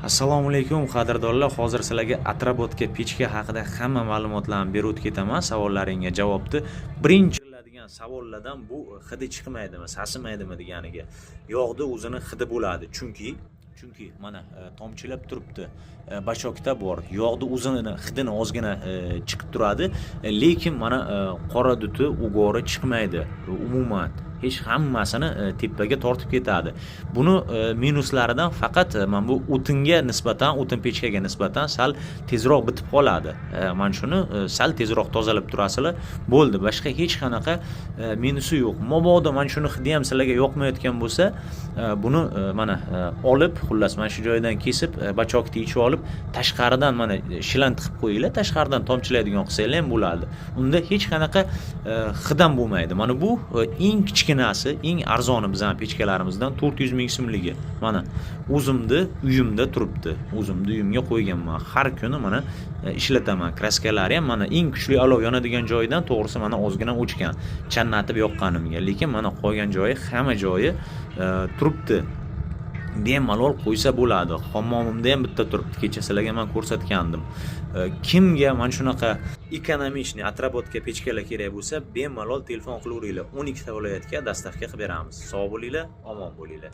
Assalomu alaykum qadrdonlar. Hozir sizlarga atrobotga pechka haqida hamma ma'lumotlarni berib o'tib ketaman. Savollaringga javobni. Birinchi keladigan savollardan bu hidi chiqmaydimi, sasimaydimi deganiga. Yog'ni o'zini hidi bo'ladi. Chunki mana tomchilab turibdi. Bachokda bor. Yog'ni o'zini hidini ozgina chiqib turadi, lekin mana qora duti o'g'ori chiqmaydi. Umuman hech hammasini tepaga tortib ketadi. Buni minuslaridan faqat mana bu o'tinga nisbatan, o'tin pechkaga nisbatan sal tezroq bitib qoladi. Mana shuni sal tezroq tozalab turasizlar, bo'ldi. Boshqa hech qanaqa minusi yo'q. Mabodo mana shuni hidi ham sizlarga yoqmayotgan bo'lsa, buni mana olib, xullas mana shu joydan kesib, bachokni ichib olib, tashqaridan mana shilant qilib qo'yinglar, tashqaridan tomchilaydigan qilsanglar ham bo'ladi. Unda hech qanaqa hidam bo'lmaydi. Mana bu eng kichkinasi, eng arzoni bizning pechkalarimizdan 400 ming so'mligi. Mana o'zimni uyimda turibdi. O'zimni uyimga qo'yganman. Har kuni mana ishlataman. Kraskalari ham mana eng kuchli olov yonadigan joyidan to'g'risi mana ozgina o'chgan. Channatib yoqqanimga, lekin mana qolgan joyi, hamma joyi turibdi. Bemalol qo'ysa bo'ladi. Hammomimda ham bitta turibdi. Kecha sizlarga men ko'rsatgandim. Kimga mana shunaqa ekonomichniy atrobotga pechkalar kerak bo'lsa, bemalol telefon qilaveringlar. 12 ta viloyatga dastavka qilib beramiz. Sog' bo'linglar, omon bo'linglar.